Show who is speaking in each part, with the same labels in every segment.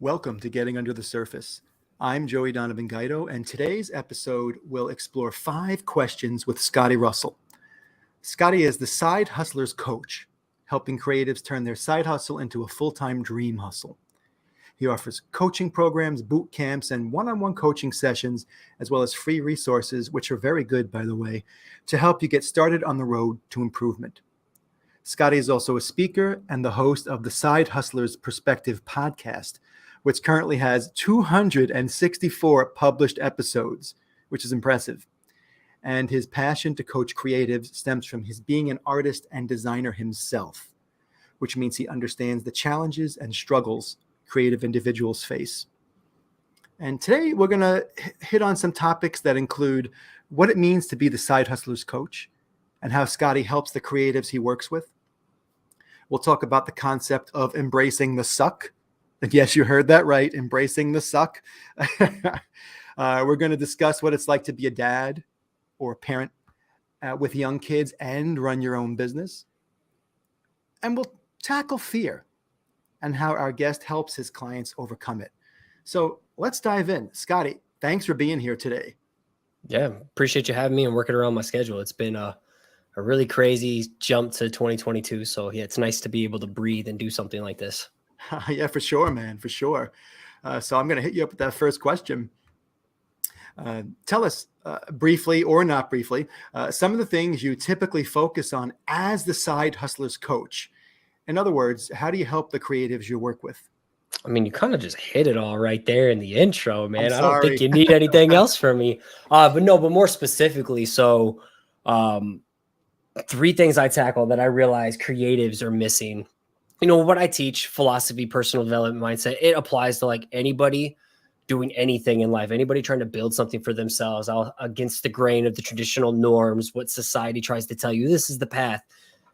Speaker 1: Welcome to Getting Under the Surface. I'm Joey Donovan Guido, and today's episode will explore 5 questions with Scotty Russell. Scotty is the side hustler's coach, helping creatives turn their side hustle into a full-time dream hustle. He offers coaching programs, boot camps, and one-on-one coaching sessions, as well as free resources, which are very good, by the way, to help you get started on the road to improvement. Scotty is also a speaker and the host of the Side Hustler's Perspective podcast, which currently has 264 published episodes, which is impressive. And his passion to coach creatives stems from his being an artist and designer himself, which means he understands the challenges and struggles creative individuals face. And today we're going to hit on some topics that include what it means to be the side hustler's coach and how Scotty helps the creatives he works with. We'll talk about the concept of embracing the suck. And yes, you heard that right, embracing the suck. We're going to discuss what it's like to be a dad or a parent with young kids and run your own business. And we'll tackle fear and how our guest helps his clients overcome it. So let's dive in. Scotty, thanks for being here today.
Speaker 2: Yeah, appreciate you having me and working around my schedule. It's been a really crazy jump to 2022. So yeah, it's nice to be able to breathe and do something like this.
Speaker 1: Yeah, for sure, man, for sure. So I'm going to hit you up with that first question. Tell us briefly or not briefly, some of the things you typically focus on as the side hustler's coach. In other words, how do you help the creatives you work with?
Speaker 2: I mean, you kind of just hit it all right there in the intro, man. I don't think
Speaker 1: Sorry.
Speaker 2: you need anything else from me. But more specifically. So 3 things I tackle that I realize creatives are missing. You know, what I teach, philosophy, personal development, mindset, it applies to like anybody doing anything in life, anybody trying to build something for themselves against the grain of the traditional norms, what society tries to tell you, this is the path.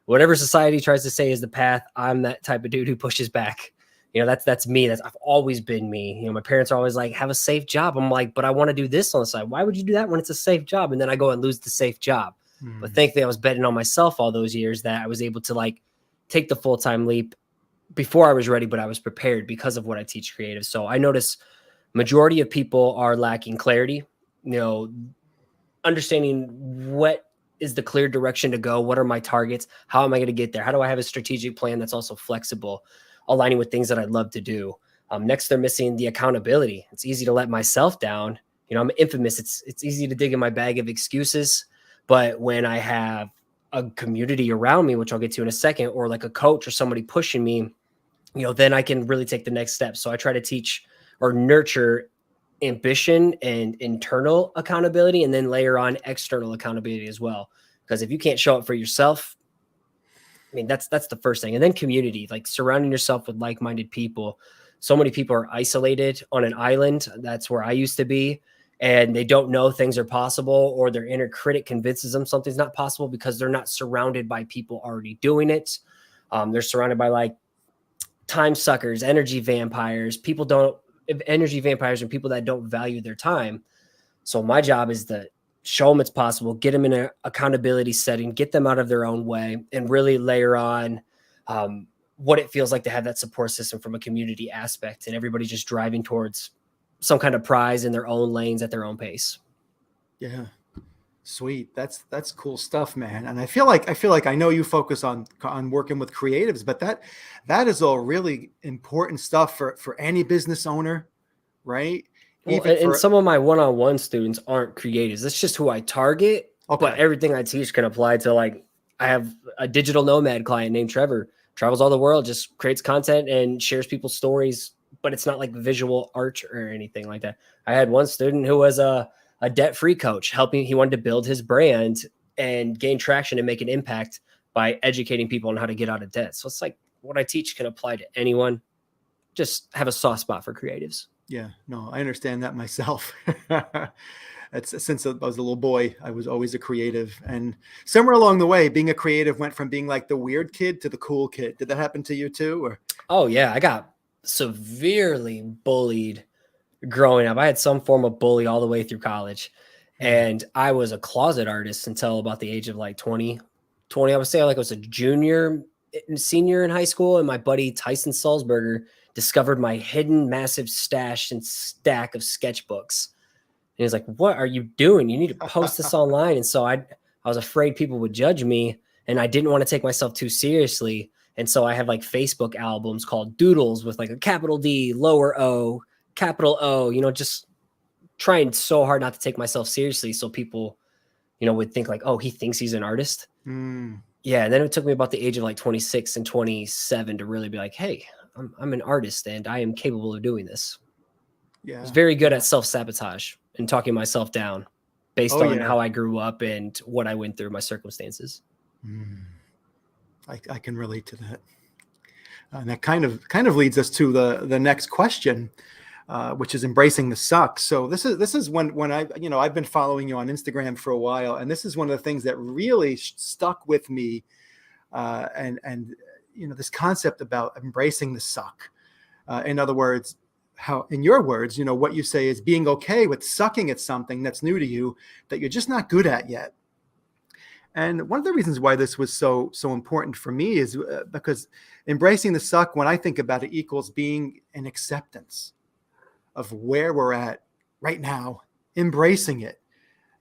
Speaker 2: Whatever society tries to say is the path, I'm that type of dude who pushes back. You know, that's me. I've always been me. You know, my parents are always like, have a safe job. I'm like, but I want to do this on the side. Why would you do that when it's a safe job? And then I go and lose the safe job. But thankfully I was betting on myself all those years that I was able to like take the full-time leap before I was ready, but I was prepared because of what I teach creatives. So I notice majority of people are lacking clarity, you know, understanding what is the clear direction to go. What are my targets? How am I going to get there? How do I have a strategic plan that's also flexible, aligning with things that I'd love to do? Next, they're missing the accountability. It's easy to let myself down. You know, I'm infamous. It's easy to dig in my bag of excuses. But when I have a community around me, which I'll get to in a second, or like a coach or somebody pushing me, you know, then I can really take the next step. So I try to teach or nurture ambition and internal accountability, and then layer on external accountability as well. Because if you can't show up for yourself, I mean, that's the first thing. And then community, like surrounding yourself with like-minded people. So many people are isolated on an island. That's where I used to be. And they don't know things are possible, or their inner critic convinces them something's not possible because they're not surrounded by people already doing it. They're surrounded by like time suckers, energy vampires, energy vampires and people that don't value their time. So my job is to show them it's possible, get them in an accountability setting, get them out of their own way, and really layer on what it feels like to have that support system from a community aspect, and everybody just driving towards some kind of prize in their own lanes at their own pace.
Speaker 1: Yeah. Sweet. That's cool stuff, man. And I feel like I know you focus on working with creatives, but that is all really important stuff for any business owner, right?
Speaker 2: Well, and some of my one-on-one students aren't creatives. That's just who I target. Okay. But everything I teach can apply to, like, I have a digital nomad client named Trevor, travels all the world, just creates content and shares people's stories, but it's not like visual art or anything like that. I had one student who was a debt-free coach, he wanted to build his brand and gain traction and make an impact by educating people on how to get out of debt. So it's like what I teach can apply to anyone. Just have a soft spot for creatives.
Speaker 1: Yeah, no, I understand that myself. Since I was a little boy, I was always a creative. And somewhere along the way, being a creative went from being like the weird kid to the cool kid. Did that happen to you too? Or?
Speaker 2: Oh, yeah. I got severely bullied growing up. I had some form of bully all the way through college. And I was a closet artist until about the age of like 20. I would say like I was a junior senior in high school, and my buddy Tyson Salzberger discovered my hidden massive stash and stack of sketchbooks. And he was like, "What are you doing? You need to post this online." And so I was afraid people would judge me, and I didn't want to take myself too seriously. And so I have like Facebook albums called Doodles with like a capital D, lower O, capital O, you know, just trying so hard not to take myself seriously. So people, you know, would think like, oh, he thinks he's an artist. Yeah. And then it took me about the age of like 26 and 27 to really be like, hey, I'm an artist and I am capable of doing this. Yeah. I was very good at self-sabotage and talking myself down based on how I grew up and what I went through, my circumstances.
Speaker 1: I can relate to that. And that kind of leads us to the next question, which is embracing the suck. So this is when I've been following you on Instagram for a while, and this is one of the things that really stuck with me, and this concept about embracing the suck. In other words, how, in your words, what you say is being okay with sucking at something that's new to you that you're just not good at yet. And one of the reasons why this was so important for me is because embracing the suck, when I think about it, equals being an acceptance of where we're at right now, embracing it,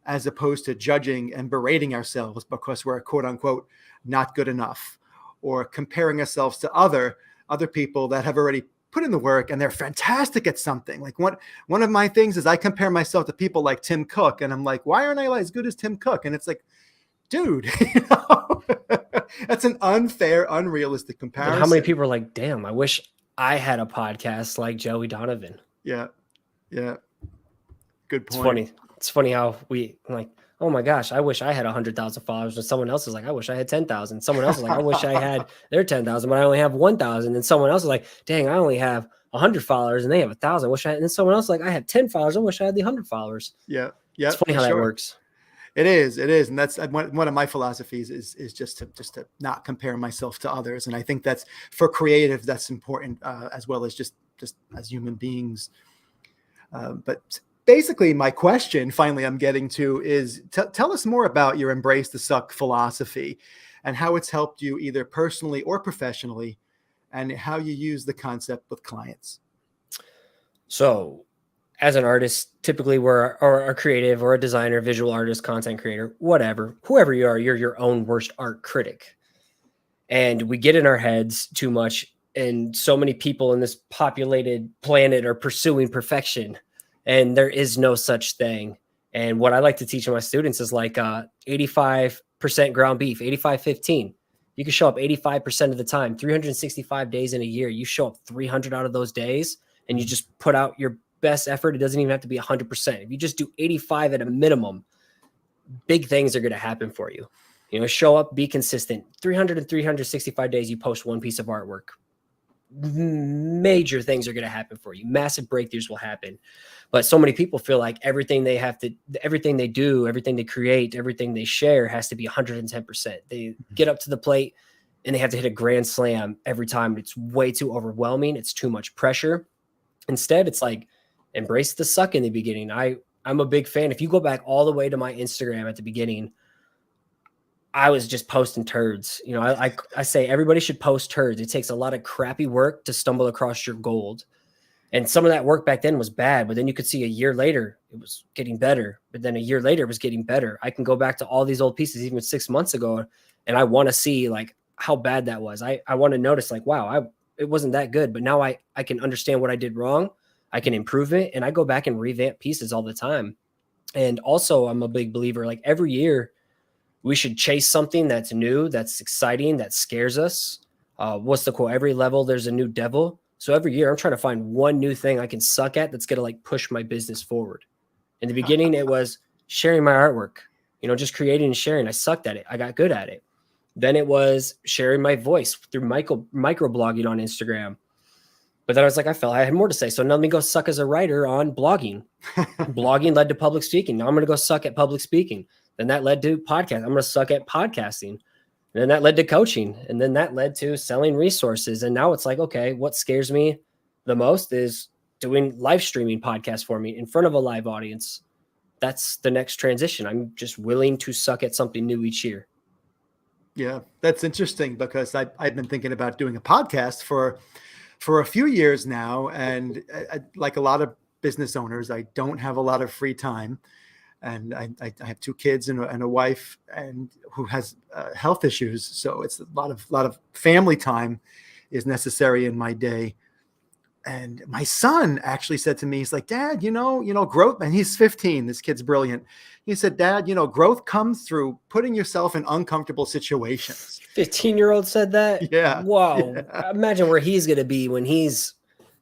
Speaker 1: as opposed to judging and berating ourselves because we're quote unquote not good enough, or comparing ourselves to other people that have already put in the work and they're fantastic at something. Like one of my things is I compare myself to people like Tim Cook, and I'm like, why aren't I as good as Tim Cook? And it's like, dude, that's an unfair, unrealistic comparison.
Speaker 2: And how many people are like, damn, I wish I had a podcast like Joey Donovan.
Speaker 1: Yeah. Good point.
Speaker 2: It's funny how we like, oh my gosh, I wish I had 100,000 followers. And someone else is like, I wish I had 10,000. Someone else is like, I wish I had their 10,000, but I only have 1,000. And someone else is like, dang, I only have 100 followers and they have 1,000. I wish I had. And then someone else is like, I have 10 followers. I wish I had the 100 followers.
Speaker 1: Yeah.
Speaker 2: It's funny how that works.
Speaker 1: It is. And that's one of my philosophies is just to not compare myself to others. And I think that's, for creative, that's important, as well as just as human beings. But basically my question finally I'm getting to is tell us more about your Embrace the Suck philosophy and how it's helped you either personally or professionally, and how you use the concept with clients.
Speaker 2: So as an artist, typically we're a creative or a designer, visual artist, content creator, whatever, whoever you are, you're your own worst art critic. And we get in our heads too much. And so many people in this populated planet are pursuing perfection, and there is no such thing. And what I like to teach my students is like 85% ground beef, 85-15. You can show up 85% of the time, 365 days in a year. You show up 300 out of those days and you just put out your best effort. It doesn't even have to be 100%. If you just do 85 at a minimum, big things are going to happen for you. Show up, be consistent. 300 and 365 days, you post one piece of artwork. Major things are going to happen for you. Massive breakthroughs will happen. But so many people feel like everything they do, everything they create, everything they share has to be 110%. They get up to the plate and they have to hit a grand slam every time. It's way too overwhelming. It's too much pressure. Instead, it's like, embrace the suck in the beginning. I'm a big fan. If you go back all the way to my Instagram at the beginning, I was just posting turds. I say everybody should post turds. It takes a lot of crappy work to stumble across your gold. And some of that work back then was bad, but then you could see a year later, it was getting better. But then a year later, it was getting better. I can go back to all these old pieces, even 6 months ago, and I want to see like how bad that was. I want to notice like, wow, it wasn't that good, but now I can understand what I did wrong. I can improve it. And I go back and revamp pieces all the time. And also I'm a big believer, like every year we should chase something that's new, that's exciting, that scares us. What's the quote? Every level, there's a new devil. So every year I'm trying to find one new thing I can suck at that's going to like push my business forward. In the beginning, it was sharing my artwork, just creating and sharing. I sucked at it. I got good at it. Then it was sharing my voice through microblogging on Instagram. But then I was like, I felt I had more to say. So now let me go suck as a writer on blogging. Blogging led to public speaking. Now I'm going to go suck at public speaking. Then that led to podcast. I'm going to suck at podcasting. And then that led to coaching. And then that led to selling resources. And now it's like, okay, what scares me the most is doing live streaming podcasts for me in front of a live audience. That's the next transition. I'm just willing to suck at something new each year.
Speaker 1: Yeah, that's interesting because I've been thinking about doing a podcast for a few years now, and like a lot of business owners, I don't have a lot of free time, and I have two kids and a wife, and who has health issues, so it's a lot of family time is necessary in my day. And my son actually said to me, he's like, Dad, growth, and he's 15. This kid's brilliant. He said, Dad, growth comes through putting yourself in uncomfortable situations.
Speaker 2: 15-year-old said that?
Speaker 1: Yeah.
Speaker 2: Wow.
Speaker 1: Yeah.
Speaker 2: Imagine where he's going to be when he's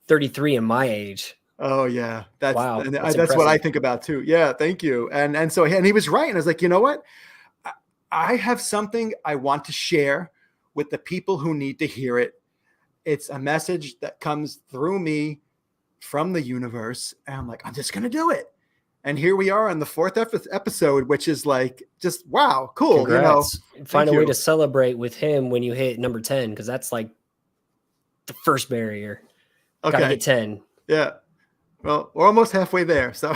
Speaker 2: 33 and my age.
Speaker 1: Oh yeah. That's
Speaker 2: impressive.
Speaker 1: what I think about too. Yeah. Thank you. And so, and he was right. And I was like, you know what? I have something I want to share with the people who need to hear it. It's a message that comes through me from the universe. And I'm like, I'm just going to do it. And here we are on the 4th episode, which is like, just, wow, cool.
Speaker 2: Congrats. Find a way to celebrate with him when you hit number 10, because that's like the first barrier.
Speaker 1: Okay.
Speaker 2: Gotta get 10.
Speaker 1: Yeah. Well, we're almost halfway there. So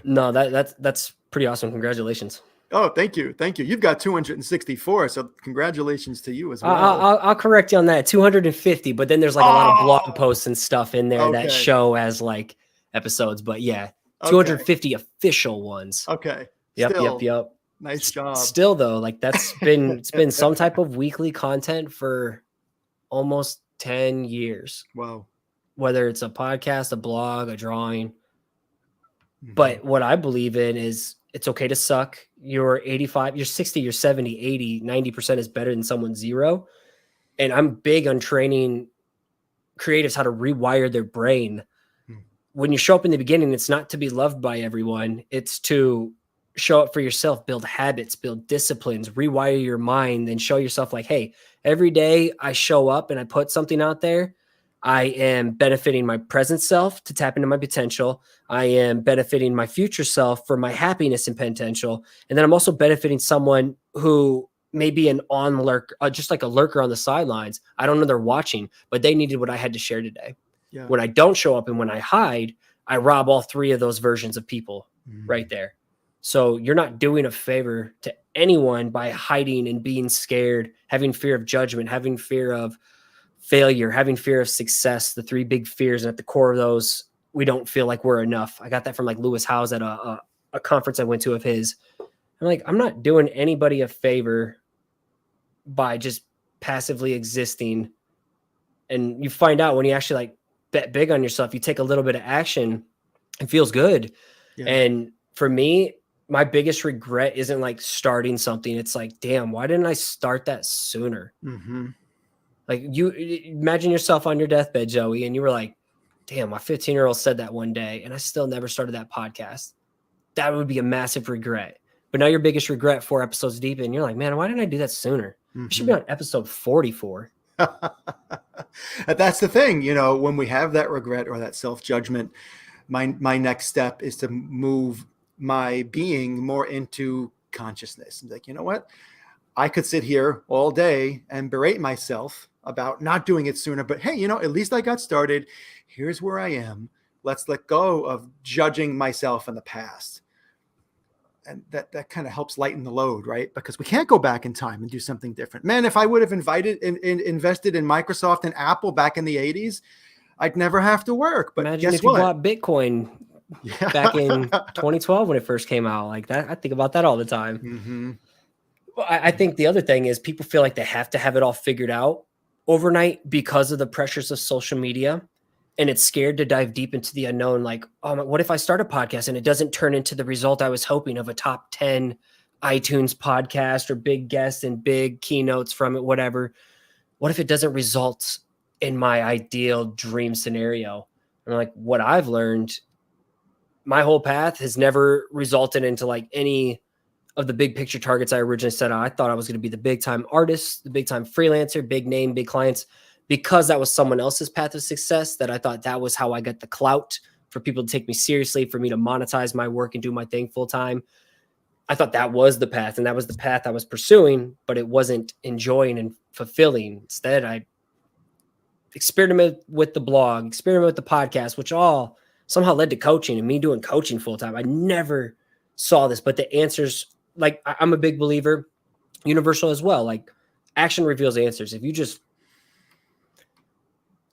Speaker 2: no, that's pretty awesome. Congratulations.
Speaker 1: Oh, thank you. Thank you. You've got 264. So congratulations to you as well.
Speaker 2: I'll correct you on that. 250, but then there's like a lot of blog posts and stuff in there that show as like episodes. But yeah, 250 official ones.
Speaker 1: Okay.
Speaker 2: Yep.
Speaker 1: Nice job.
Speaker 2: Still though, like it's been some type of weekly content for almost 10 years.
Speaker 1: Wow.
Speaker 2: Whether it's a podcast, a blog, a drawing. Mm-hmm. But what I believe in is it's okay to suck. You're 85, you're 60, you're 70, 80, 90% is better than someone 0. And I'm big on training creatives how to rewire their brain. When you show up in the beginning, it's not to be loved by everyone. It's to show up for yourself, build habits, build disciplines, rewire your mind, and show yourself like, hey, every day I show up and I put something out there, I am benefiting my present self to tap into my potential. I am benefiting my future self for my happiness and potential. And then I'm also benefiting someone who may be an on lurker, just like a lurker on the sidelines. I don't know they're watching, but they needed what I had to share today. Yeah. When I don't show up and when I hide, I rob all 3 of those versions of people right there. So you're not doing a favor to anyone by hiding and being scared, having fear of judgment, having fear of failure, having fear of success, the 3 big fears. And at the core of those, we don't feel like we're enough. I got that from like Lewis Howes at a conference I went to of his. I'm like, I'm not doing anybody a favor by just passively existing. And you find out when you actually like bet big on yourself, you take a little bit of action, it feels good. Yeah. And for me, my biggest regret isn't like starting something. It's like, damn, why didn't I start that sooner? Mm-hmm. Like you imagine yourself on your deathbed, Joey, and you were like, damn, my 15-year-old said that one day and I still never started that podcast. That would be a massive regret. But now your biggest regret 4 episodes deep and you're like, man, why didn't I do that sooner? Mm-hmm. You should be on episode 44.
Speaker 1: That's the thing, when we have that regret or that self-judgment, my next step is to move my being more into consciousness. Like, you know what? I could sit here all day and berate myself about not doing it sooner, but hey, at least I got started. Here's where I am. Let's let go of judging myself in the past. And that kind of helps lighten the load, right? Because we can't go back in time and do something different. Man, if I would have invested in Microsoft and Apple back in the 80s, I'd never have to work. But
Speaker 2: imagine
Speaker 1: guess
Speaker 2: if you
Speaker 1: what?
Speaker 2: bought Bitcoin back in 2012 when it first came out. Like that, I think about that all the time. Mm-hmm. Well, I think the other thing is people feel like they have to have it all figured out overnight because of the pressures of social media. And it's scared to dive deep into the unknown. Like, oh, what if I start a podcast and it doesn't turn into the result I was hoping of a top 10 iTunes podcast or big guests and big keynotes from it, whatever. What if it doesn't result in my ideal dream scenario? And like what I've learned, my whole path has never resulted into like any of the big picture targets I originally set out. I thought I was going to be the big time artist, the big time freelancer, big name, big clients. Because that was someone else's path of success, that I thought that was how I got the clout for people to take me seriously, for me to monetize my work and do my thing full time. I thought that was the path, and that was the path I was pursuing, but it wasn't enjoying and fulfilling. Instead, I experimented with the blog, experimented with the podcast, which all somehow led to coaching and me doing coaching full time. I never saw this, but the answers, like I'm a big believer universal as well. Like action reveals answers. If you just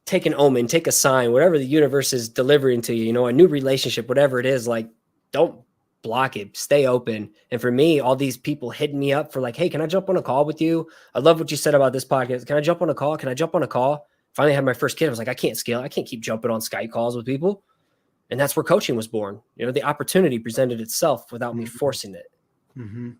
Speaker 2: take an omen, take a sign, whatever the universe is delivering to you, you know, a new relationship, whatever it is, like don't block it, stay open. And for me, all these people hitting me up for like, hey, can I jump on a call with you? I love what you said about this podcast. Can I jump on a call? Can I jump on a call? Finally had my first kid. I was like, I can't scale. I can't keep jumping on Skype calls with people. And that's where coaching was born. You know, the opportunity presented itself without me forcing it.
Speaker 1: Mm-hmm.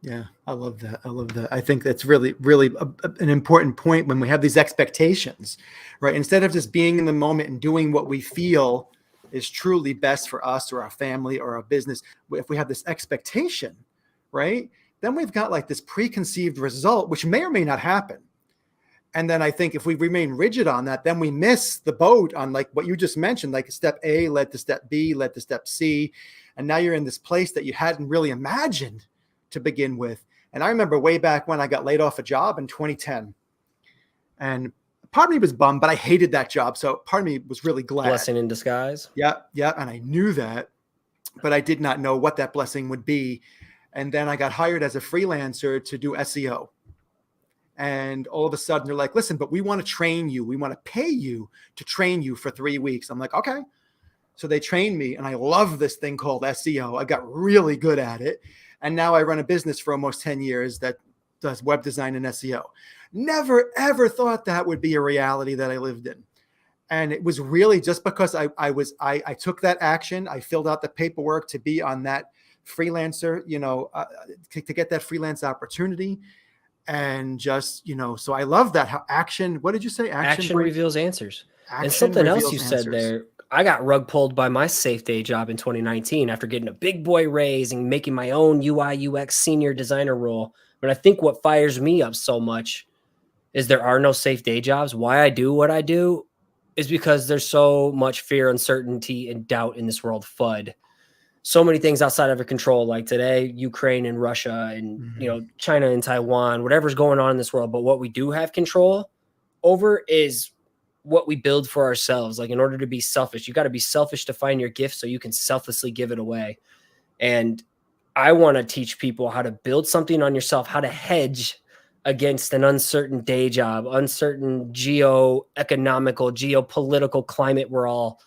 Speaker 1: Yeah, I love that. I love that. I think that's really, really an important point when we have these expectations, right? Instead of just being in the moment and doing what we feel is truly best for us or our family or our business, if we have this expectation, right, then we've got like this preconceived result, which may or may not happen. And then I think if we remain rigid on that, then we miss the boat on like what you just mentioned, like step A led to step B, led to step C. And now you're in this place that you hadn't really imagined to begin with. And I remember way back when I got laid off a job in 2010. And part of me was bummed, but I hated that job. So part of me was really glad.
Speaker 2: Blessing in disguise.
Speaker 1: Yeah. And I knew that, but I did not know what that blessing would be. And then I got hired as a freelancer to do SEO. And all of a sudden they're like, listen, but we want to train you. We want to pay you to train you for 3 weeks. I'm like, okay. So they trained me and I love this thing called SEO. I got really good at it. And now I run a business for almost 10 years that does web design and SEO. Never, ever thought that would be a reality that I lived in. And it was really just because I took that action. I filled out the paperwork to be on that freelancer, to get that freelance opportunity. And just, so I love that. How action, what did you say?
Speaker 2: Action reveals answers. And something else you said there, I got rug pulled by my safe day job in 2019 after getting a big boy raise and making my own UI UX senior designer role. But I think what fires me up so much is there are no safe day jobs. Why I do what I do is because there's so much fear, uncertainty, and doubt in this world. FUD. So many things outside of our control, like today, Ukraine and Russia and, China and Taiwan, whatever's going on in this world. But what we do have control over is what we build for ourselves. Like in order to be selfish, you got to be selfish to find your gift so you can selflessly give it away. And I want to teach people how to build something on yourself, how to hedge against an uncertain day job, uncertain geoeconomical, geopolitical climate we're all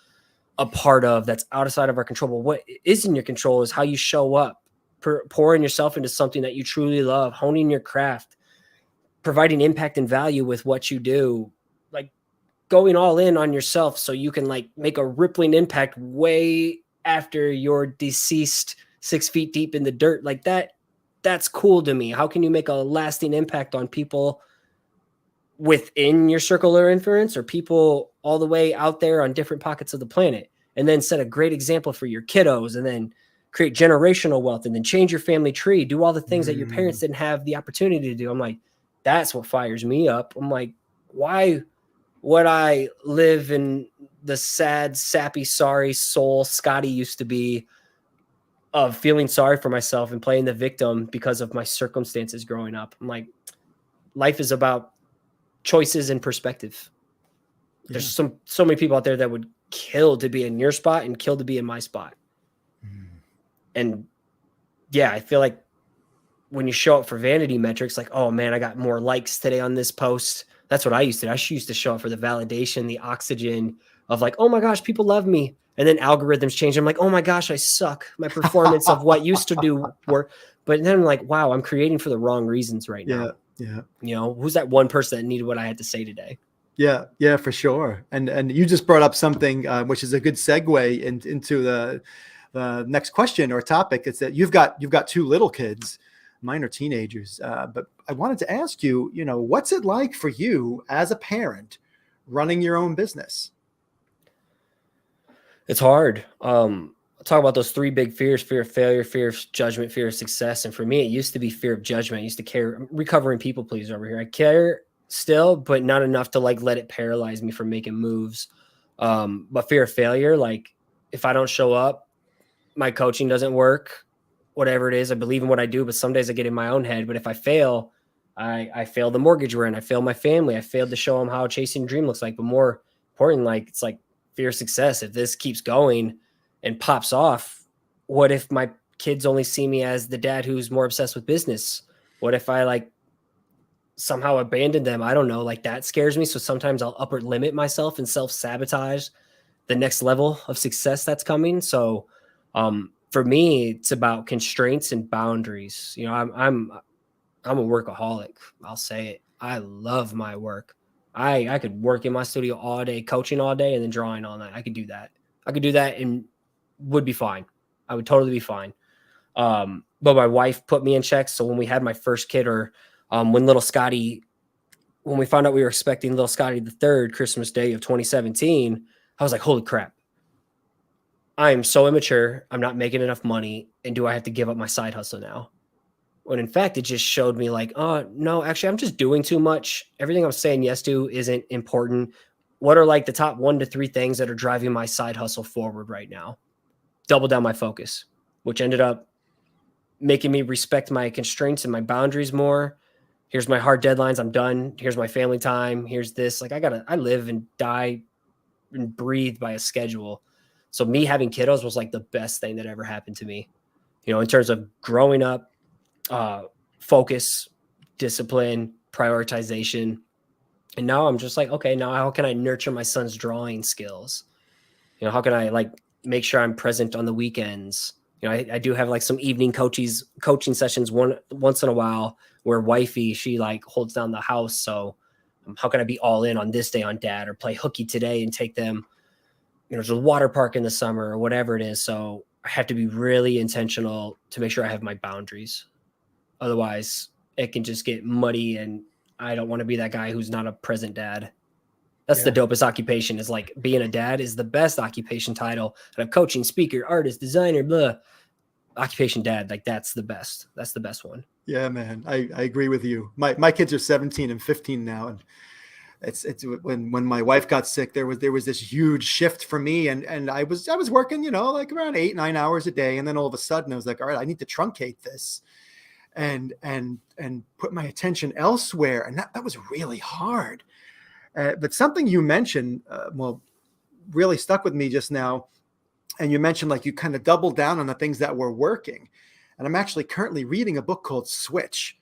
Speaker 2: a part of that's outside of our control. But what is in your control is how you show up, pouring yourself into something that you truly love, honing your craft, providing impact and value with what you do, like going all in on yourself so you can like make a rippling impact way after you're deceased 6 feet deep in the dirt. Like that's cool to me. How can you make a lasting impact on people within your circle of influence or people all the way out there on different pockets of the planet, and then set a great example for your kiddos, and then create generational wealth, and then change your family tree, do all the things that your parents didn't have the opportunity to do. I'm like, that's what fires me up. I'm like, why would I live in the sad, sappy, sorry soul Scotty used to be of feeling sorry for myself and playing the victim because of my circumstances growing up? I'm like, life is about choices and perspective. There's so many people out there that would kill to be in your spot and kill to be in my spot. And yeah, I feel like when you show up for vanity metrics, like, oh man, I got more likes today on this post. That's what I used to do. I used to show up for the validation, the oxygen of like, oh my gosh, people love me. And then algorithms change. I'm like, oh my gosh, I suck. My performance of what used to do work. But then I'm like, wow, I'm creating for the wrong reasons right now.
Speaker 1: Yeah.
Speaker 2: Who's that one person that needed what I had to say today?
Speaker 1: Yeah, for sure. And you just brought up something which is a good segue into the next question or topic. It's that you've got 2 little kids. Mine are teenagers. But I wanted to ask you, what's it like for you as a parent running your own business?
Speaker 2: It's hard. I'll talk about those 3 big fears: fear of failure, fear of judgment, fear of success. And for me, it used to be fear of judgment. I used to care. I'm recovering people pleaser over here. I care still, but not enough to like let it paralyze me from making moves. But fear of failure, like if I don't show up, my coaching doesn't work, whatever it is. I believe in what I do, but some days I get in my own head. But if I fail, I fail the mortgage we're in. I fail my family. I failed to show them how chasing a dream looks like. But more important, like it's like fear of success. If this keeps going and pops off, what if my kids only see me as the dad who's more obsessed with business? What if I like somehow abandon them? I don't know. Like that scares me. So sometimes I'll upper limit myself and self-sabotage the next level of success that's coming. So for me, it's about constraints and boundaries. You know, I'm a workaholic. I'll say it. I love my work. I could work in my studio all day, coaching all day, and then drawing all night. I could do that. I could do that and would be fine. I would totally be fine. But my wife put me in check. So when we had my first kid, or when little Scotty, when we found out we were expecting little Scotty the third Christmas Day of 2017, I was like, holy crap. I am so immature. I'm not making enough money. And do I have to give up my side hustle now? When in fact, it just showed me like, oh, no, actually, I'm just doing too much. Everything I'm saying yes to isn't important. What are like the top 1 to 3 things that are driving my side hustle forward right now? Double down my focus, which ended up making me respect my constraints and my boundaries more. Here's my hard deadlines. I'm done. Here's my family time. Here's this. Like I live and die and breathe by a schedule. So me having kiddos was like the best thing that ever happened to me, you know, in terms of growing up, focus, discipline, prioritization. And now I'm just like, okay, now how can I nurture my son's drawing skills? You know, how can I like make sure I'm present on the weekends? You know, I do have like some evening coaching sessions once in a while where wifey, she like holds down the house. So how can I be all in on this day on dad, or play hooky today and take them, you know, to the water park in the summer or whatever it is. So I have to be really intentional to make sure I have my boundaries. Otherwise, it can just get muddy, and I don't want to be that guy who's not a present dad. That's the dopest occupation, is like being a dad is the best occupation title. And I'm coaching, speaker, artist, designer, blah. Occupation dad, like that's the best. That's the best one.
Speaker 1: Yeah, man. I agree with you. My kids are 17 and 15 now. And it's when my wife got sick, there was this huge shift for me. And I was working, you know, like around 8-9 hours a day. And then all of a sudden I was like, all right, I need to truncate this and put my attention elsewhere. And that was really hard. But something you mentioned, really stuck with me just now. And you mentioned like you kind of doubled down on the things that were working. And I'm actually currently reading a book called Switch.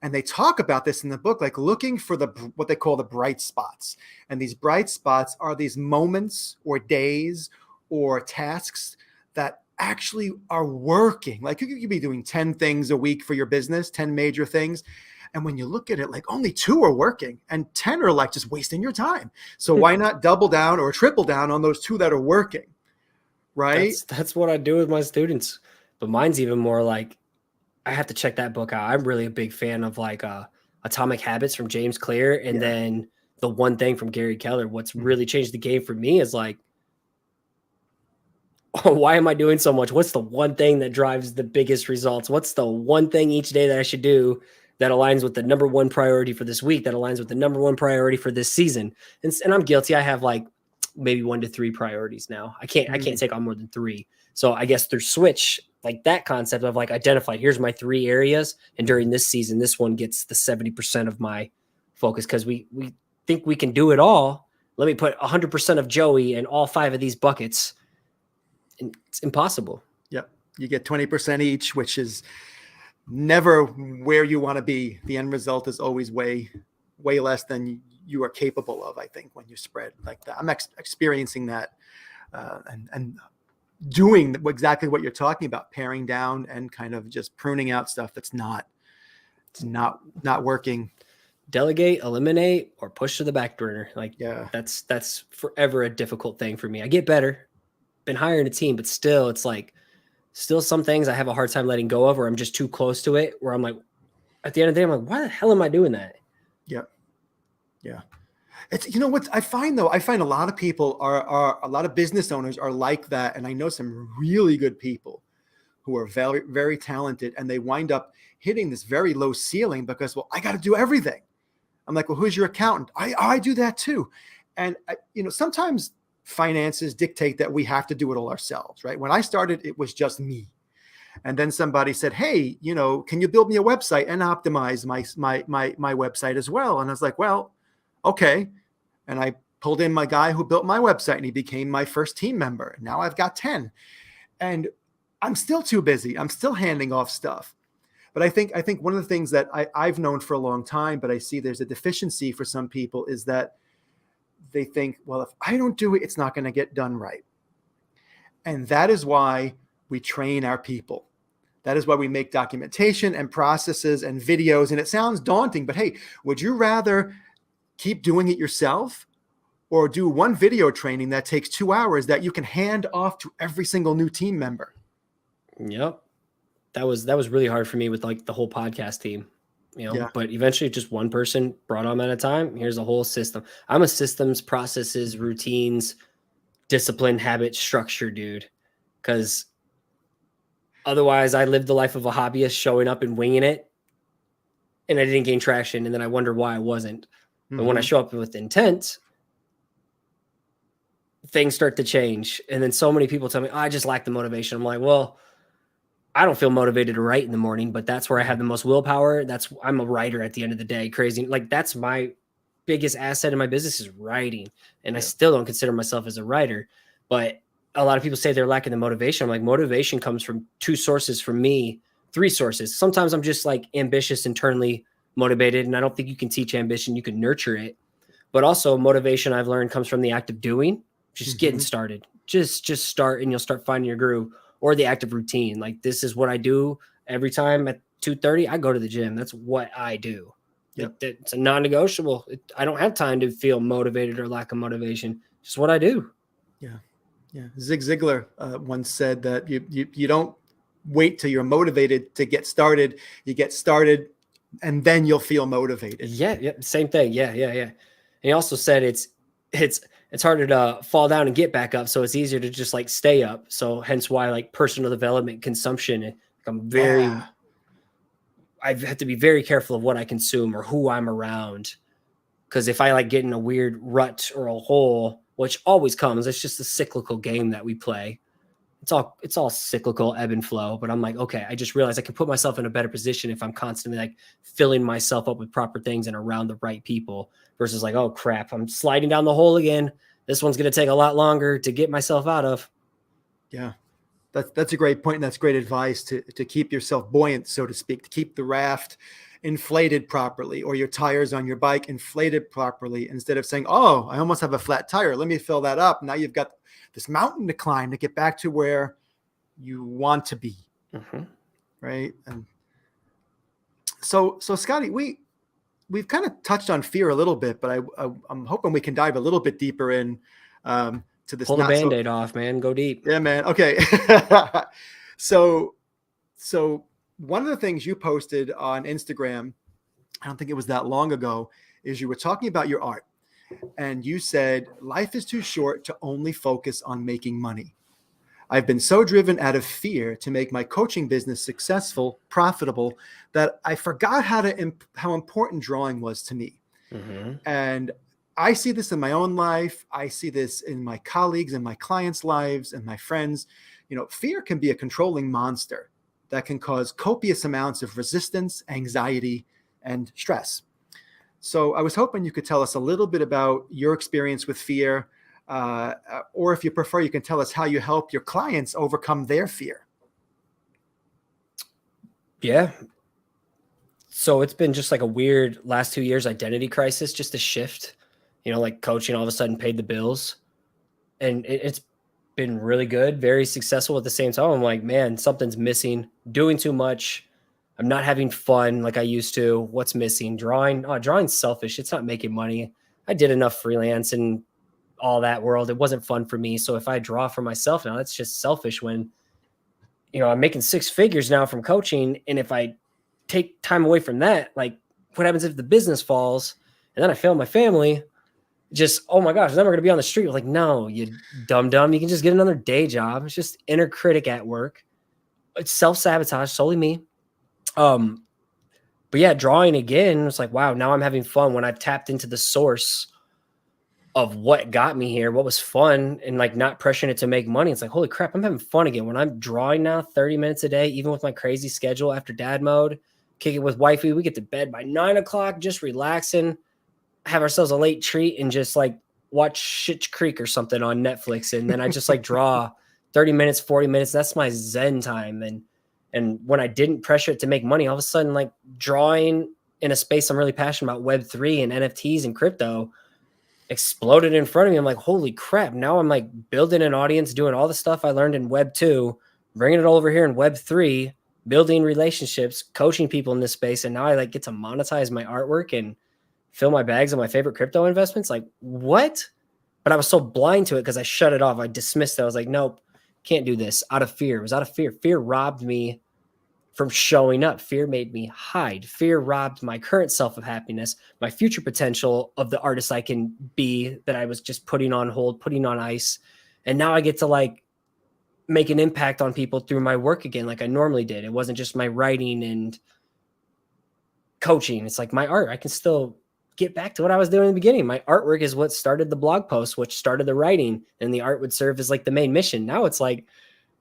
Speaker 1: And they talk about this in the book, like looking for what they call the bright spots. And these bright spots are these moments or days or tasks that actually are working. Like you could be doing 10 things a week for your business, 10 major things. And when you look at it, like only 2 are working and 10 are like just wasting your time. So why not double down or triple down on those 2 that are working? Right?
Speaker 2: That's what I do with my students. But mine's even more like, I have to check that book out. I'm really a big fan of like Atomic Habits from James Clear. And then The One Thing from Gary Keller. What's really changed the game for me is like, oh, why am I doing so much? What's the one thing that drives the biggest results? What's the one thing each day that I should do that aligns with the number 1 priority for this week, that aligns with the number 1 priority for this season? And I'm guilty. I have like maybe 1 to 3 priorities now. I can't take on more than 3. So I guess through Switch, like that concept of like identify, here's my 3 areas. And during this season, this one gets the 70% of my focus, because we think we can do it all. Let me put 100% of Joey in all 5 of these buckets. And it's impossible.
Speaker 1: Yep. You get 20% each, which is never where you want to be. The end result is always way less than you are capable of, I think, when you spread like that. I'm experiencing that and doing exactly what you're talking about, paring down and kind of just pruning out stuff that's not working.
Speaker 2: Delegate, eliminate, or push to the back burner. Like, that's forever a difficult thing for me. I get better, been hiring a team, but still, it's like, still some things I have a hard time letting go of, or I'm just too close to it, where I'm like, at the end of the day, I'm like, why the hell am I doing that?
Speaker 1: Yep. Yeah. It's, you know what I find though? I find a lot of people are a lot of business owners are like that. And I know some really good people who are very, very talented, and they wind up hitting this very low ceiling because, well, I got to do everything. I'm like, well, who's your accountant? I do that too. And sometimes finances dictate that we have to do it all ourselves, right? When I started, it was just me. And then somebody said, hey, can you build me a website and optimize my website as well? And I was like, well, okay. And I pulled in my guy who built my website, and he became my first team member. Now I've got 10, and I'm still too busy. I'm still handing off stuff. But I think one of the things that I've known for a long time, but I see there's a deficiency for some people, is that they think, well, if I don't do it, it's not going to get done right. And that is why we train our people. That is why we make documentation and processes and videos. And it sounds daunting, but hey, would you rather keep doing it yourself or do one video training that takes 2 hours that you can hand off to every single new team member?
Speaker 2: Yep. That was really hard for me with like the whole podcast team, but eventually just one person brought on at a time. Here's a whole system. I'm a systems, processes, routines, discipline, habit, structure dude. Cause otherwise I lived the life of a hobbyist, showing up and winging it, and I didn't gain traction. And then I wonder why I wasn't. But when I show up with intent, things start to change. And then so many people tell me, I just lack the motivation. I'm like, well, I don't feel motivated to write in the morning, but that's where I have the most willpower. I'm a writer at the end of the day. Crazy. Like that's my biggest asset in my business is writing. And I still don't consider myself as a writer, but a lot of people say they're lacking the motivation. I'm like, motivation comes from 2 sources for me, 3 sources. Sometimes I'm just like ambitious, internally motivated. And I don't think you can teach ambition. You can nurture it, but also motivation I've learned comes from the act of doing, just getting started, just start and you'll start finding your groove. Or the active routine. Like this is what I do every time at 2:30, I go to the gym. That's what I do. Yep. It's a non-negotiable. I don't have time to feel motivated or lack of motivation. Just what I do.
Speaker 1: Yeah. Yeah. Zig Ziglar once said that you don't wait till you're motivated to get started. You get started and then you'll feel motivated.
Speaker 2: Yeah. Same thing. Yeah. And he also said it's harder to fall down and get back up. So it's easier to just like stay up. So hence why like personal development consumption, I have to be very careful of what I consume or who I'm around. Cause if I like get in a weird rut or a hole, which always comes, it's just a cyclical game that we play. It's all cyclical, ebb and flow. But I'm like, okay, I just realized I can put myself in a better position if I'm constantly like filling myself up with proper things and around the right people versus like, oh crap, I'm sliding down the hole again. This one's going to take a lot longer to get myself out of.
Speaker 1: Yeah, that's a great point. And that's great advice to keep yourself buoyant, so to speak, to keep the raft inflated properly, or your tires on your bike inflated properly, instead of saying, oh, I almost have a flat tire. Let me fill that up. Now you've got this mountain to climb to get back to where you want to be. Right. And so Scotty, we've kind of touched on fear a little bit, but I'm hoping we can dive a little bit deeper in to this.
Speaker 2: Pull the Band-Aid off, man. Go deep.
Speaker 1: Yeah, man. Okay. So one of the things you posted on Instagram, I don't think it was that long ago, is you were talking about your art. And you said, life is too short to only focus on making money. I've been so driven out of fear to make my coaching business successful, profitable, that I forgot how important drawing was to me. And I see this in my own life. I see this in my colleagues and my clients' lives and my friends. Fear can be a controlling monster that can cause copious amounts of resistance, anxiety, and stress. So I was hoping you could tell us a little bit about your experience with fear, or if you prefer, you can tell us how you help your clients overcome their fear.
Speaker 2: Yeah. So it's been just like a weird last 2 years identity crisis, just a shift, like coaching all of a sudden paid the bills, and it's been really good, very successful at the same time. I'm like, man, something's missing, doing too much. I'm not having fun like I used to. What's missing? Drawing's selfish. It's not making money. I did enough freelance and all that world. It wasn't fun for me. So if I draw for myself now, that's just selfish when, I'm making 6 figures now from coaching. And if I take time away from that, like what happens if the business falls and then I fail my family? Just, oh my gosh, then we're going to be on the street. Like, no, you dumb. You can just get another day job. It's just inner critic at work. It's self-sabotage, solely me. But yeah, drawing again, it's like, wow, now I'm having fun when I've tapped into the source of what got me here, what was fun, and like not pressuring it to make money. It's like, holy crap, I'm having fun again. When I'm drawing now 30 minutes a day, even with my crazy schedule after dad mode, kick it with wifey, we get to bed by 9 o'clock, just relaxing, have ourselves a late treat and just like watch Schitt's Creek or something on Netflix. And then I just like draw 30 minutes, 40 minutes. That's my Zen time. And And when I didn't pressure it to make money, all of a sudden, like drawing in a space I'm really passionate about, Web3 and NFTs and crypto, exploded in front of me. I'm like, holy crap. Now I'm like building an audience, doing all the stuff I learned in Web 2, bringing it all over here in Web 3, building relationships, coaching people in this space. And now I like get to monetize my artwork and fill my bags of my favorite crypto investments. Like, what? But I was so blind to it because I shut it off. I dismissed it. I was like, nope, can't do this out of fear. It was out of fear. Fear robbed me from showing up. Fear made me hide. Fear robbed my current self of happiness, my future potential of the artist I can be that I was just putting on hold, putting on ice. And now I get to like make an impact on people through my work again, like I normally did. It wasn't just my writing and coaching. It's like my art. I can still get back to what I was doing in the beginning. My artwork is what started the blog post, which started the writing, and the art would serve as like the main mission. Now it's like,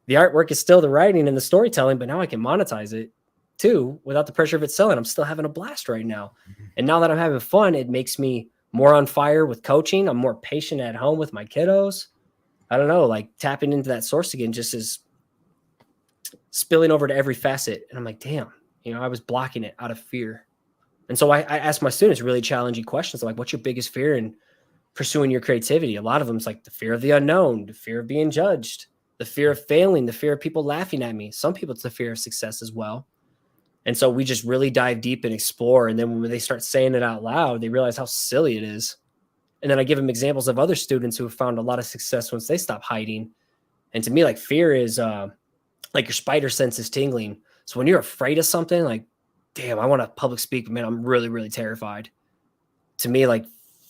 Speaker 2: the artwork is still the writing and the storytelling, but now I can monetize it too without the pressure of it selling. I'm still having a blast right now. And now that I'm having fun, it makes me more on fire with coaching. I'm more patient at home with my kiddos. I don't know, like tapping into that source again just is spilling over to every facet. And I'm like, damn, I was blocking it out of fear. And so I ask my students really challenging questions like, what's your biggest fear in pursuing your creativity? A lot of them is like the fear of the unknown, the fear of being judged, the fear of failing, the fear of people laughing at me. Some people, it's the fear of success as well. And so we just really dive deep and explore. And then when they start saying it out loud, they realize how silly it is. And then I give them examples of other students who have found a lot of success once they stop hiding. And to me, like fear is like your spider sense is tingling. So when you're afraid of something, like, damn, I want to public speak, man, I'm really, really terrified. To me, like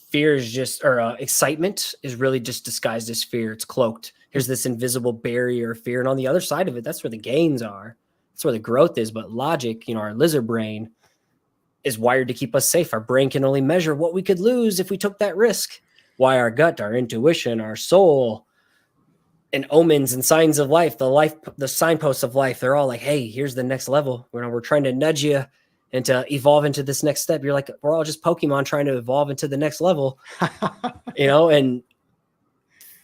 Speaker 2: fear is just, or excitement is really just disguised as fear. It's cloaked. Here's this invisible barrier of fear. And on the other side of it, that's where the gains are. That's where the growth is. But logic, our lizard brain is wired to keep us safe. Our brain can only measure what we could lose if we took that risk. Why our gut, our intuition, our soul, and omens and signs of life, the signposts of life, they're all like, hey, here's the next level. We're trying to nudge you and to evolve into this next step. You're like, we're all just Pokemon trying to evolve into the next level, and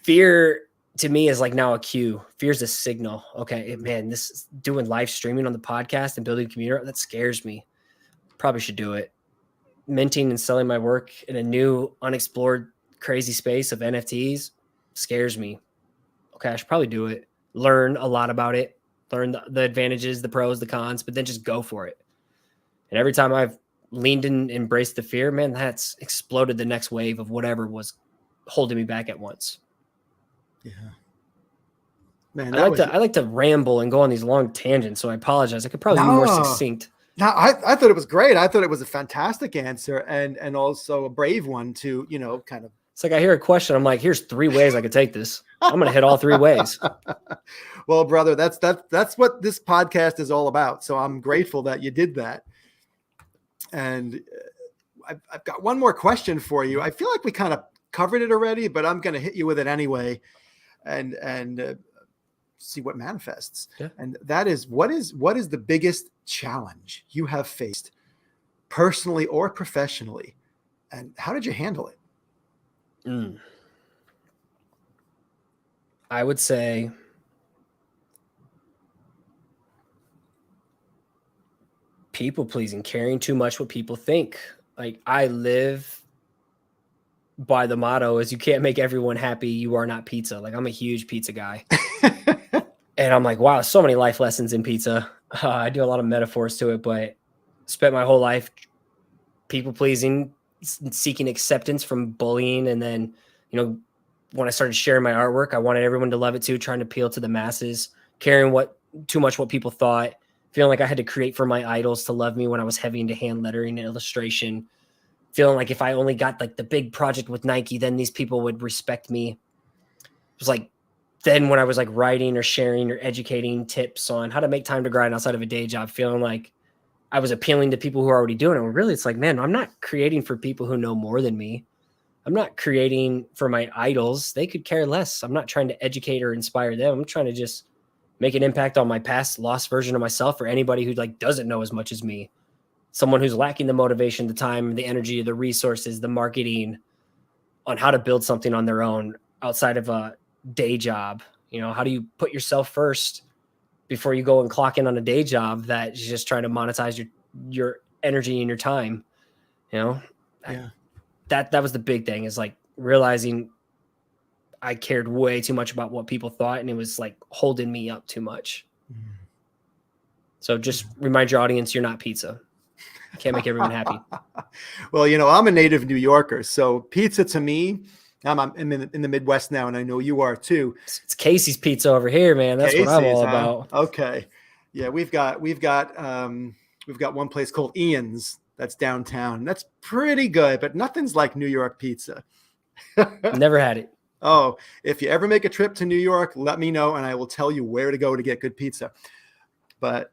Speaker 2: fear to me is like now a cue. Fear is a signal. Okay, man, this is doing live streaming on the podcast and building a community. That scares me. Probably should do it. Minting and selling my work in a new unexplored crazy space of NFTs scares me. Okay, I should probably do it. Learn a lot about it. Learn the advantages, the pros, the cons, but then just go for it. And every time I've leaned in, embraced the fear, man, that's exploded the next wave of whatever was holding me back at once.
Speaker 1: Yeah. Man,
Speaker 2: I like to ramble and go on these long tangents, so I apologize. I could probably be more succinct.
Speaker 1: No, I thought it was great. I thought it was a fantastic answer and also a brave one to, kind of.
Speaker 2: It's like I hear a question. I'm like, here's 3 ways I could take this. I'm going to hit all 3 ways.
Speaker 1: Well, brother, that's what this podcast is all about. So I'm grateful that you did that. And I've got one more question for you. I feel like we kind of covered it already, but I'm going to hit you with it anyway and see what manifests. Yeah. And that is, what is the biggest challenge you have faced personally or professionally? And how did you handle it?
Speaker 2: I would say people pleasing, caring too much what people think. Like I live by the motto is you can't make everyone happy. You are not pizza. Like I'm a huge pizza guy. And I'm like, wow, so many life lessons in pizza. I do a lot of metaphors to it, but spent my whole life people pleasing, seeking acceptance from bullying. And then, when I started sharing my artwork, I wanted everyone to love it too, trying to appeal to the masses, caring too much what people thought, feeling like I had to create for my idols to love me when I was heavy into hand lettering and illustration, feeling like if I only got like the big project with Nike, then these people would respect me. It was like, then when I was like writing or sharing or educating tips on how to make time to grind outside of a day job, feeling like I was appealing to people who are already doing it. Well, really, it's like, man, I'm not creating for people who know more than me. I'm not creating for my idols. They could care less. I'm not trying to educate or inspire them. I'm trying to just make an impact on my past lost version of myself or anybody who like doesn't know as much as me. Someone who's lacking the motivation, the time, the energy, the resources, the marketing on how to build something on their own outside of a day job. How do you put yourself first before you go and clock in on a day job that's just trying to monetize your energy and your time. You know,
Speaker 1: Yeah.
Speaker 2: That was the big thing, is like realizing I cared way too much about what people thought, and it was like holding me up too much. So just remind your audience, you're not pizza. You can't make everyone happy.
Speaker 1: Well, I'm a native New Yorker, so pizza to me, I'm in the Midwest now, and I know you are too.
Speaker 2: It's Casey's Pizza over here, man. That's what I'm all about.
Speaker 1: Okay. Yeah, we've got one place called Ian's that's downtown. That's pretty good, but nothing's like New York pizza.
Speaker 2: Never had it.
Speaker 1: Oh, if you ever make a trip to New York, let me know and I will tell you where to go to get good pizza. But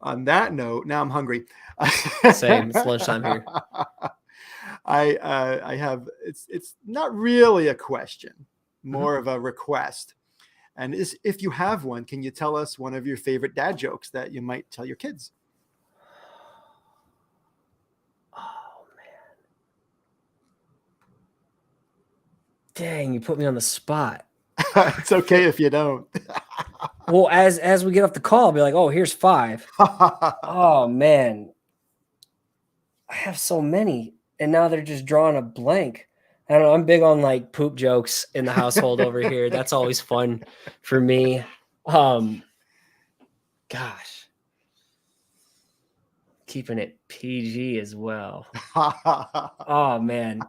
Speaker 1: on that note, now I'm hungry.
Speaker 2: Same. It's lunchtime here.
Speaker 1: I have, it's not really a question, more of a request. And if you have one, can you tell us one of your favorite dad jokes that you might tell your kids?
Speaker 2: Oh man. Dang, you put me on the spot.
Speaker 1: It's okay if you don't.
Speaker 2: Well, as we get off the call, I'll be like, oh, here's 5. Oh man. I have so many, and now they're just drawing a blank. I don't know. I'm big on like poop jokes in the household over here. That's always fun for me. Gosh, keeping it PG as well. Oh man,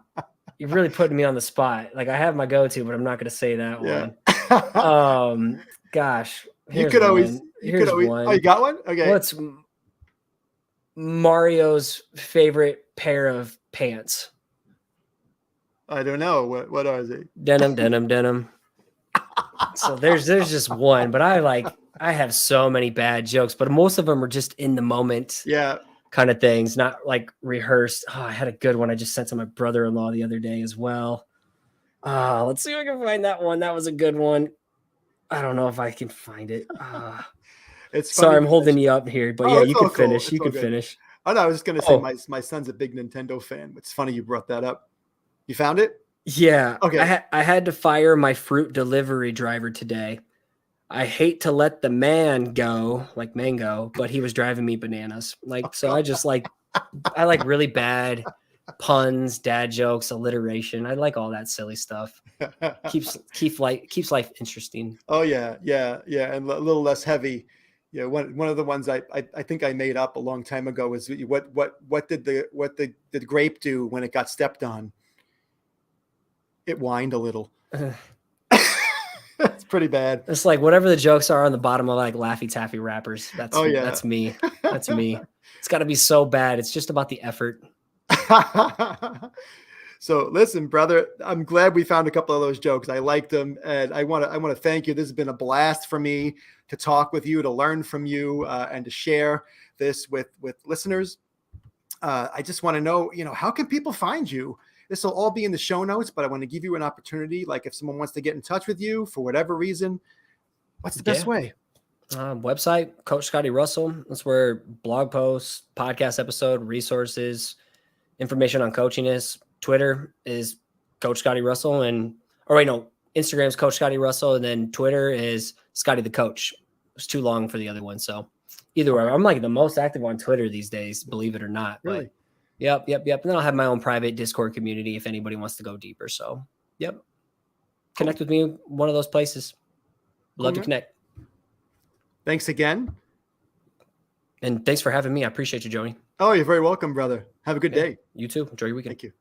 Speaker 2: you're really putting me on the spot. Like I have my go-to, but I'm not going to say that one. Gosh,
Speaker 1: you could always.
Speaker 2: One.
Speaker 1: Oh, you got one? Okay.
Speaker 2: What's Mario's favorite pair of pants?
Speaker 1: I don't know. What are they?
Speaker 2: Denim. So there's just one, but I have so many bad jokes, but most of them are just in the moment.
Speaker 1: Yeah.
Speaker 2: Kind of things, not like rehearsed. Oh, I had a good one I just sent to my brother-in-law the other day as well. Let's see if I can find that one. That was a good one. I don't know if I can find it.
Speaker 1: It's
Speaker 2: sorry, I'm holding you up here, but yeah, you can finish. You can finish.
Speaker 1: Oh no, I was just gonna say my son's a big Nintendo fan. It's funny you brought that up. You found it?
Speaker 2: Yeah.
Speaker 1: Okay.
Speaker 2: I had to fire my fruit delivery driver today. I hate to let the man go, like mango, but he was driving me bananas. So I just I like really bad puns, dad jokes, alliteration. I like all that silly stuff. Keeps life interesting.
Speaker 1: Oh yeah, and a little less heavy. Yeah, one of the ones I think I made up a long time ago was what did the grape do when it got stepped on? It whined a little. It's pretty bad.
Speaker 2: It's like whatever the jokes are on the bottom of like Laffy Taffy wrappers. That's me. That's me. It's got to be so bad. It's just about the effort.
Speaker 1: So listen, brother, I'm glad we found a couple of those jokes. I liked them, and I want to thank you. This has been a blast for me to talk with you, to learn from you, and to share this with listeners. I just want to know, how can people find you? This will all be in the show notes, but I want to give you an opportunity. Like if someone wants to get in touch with you for whatever reason, what's the best way?
Speaker 2: Website, Coach Scotty Russell. That's where blog posts, podcast episode, resources, information on coaching is. Twitter is Coach Scotty Russell. Instagram's Coach Scotty Russell. And then Twitter is Scotty the Coach. It's too long for the other one. So either way, I'm like the most active on Twitter these days, believe it or not.
Speaker 1: Really?
Speaker 2: But Yep. And then I'll have my own private Discord community if anybody wants to go deeper. So, yep. Connect with me one of those places. Love to connect.
Speaker 1: Thanks again.
Speaker 2: And thanks for having me. I appreciate you, Joey.
Speaker 1: Oh, you're very welcome, brother. Have a good day.
Speaker 2: You too. Enjoy your weekend.
Speaker 1: Thank you.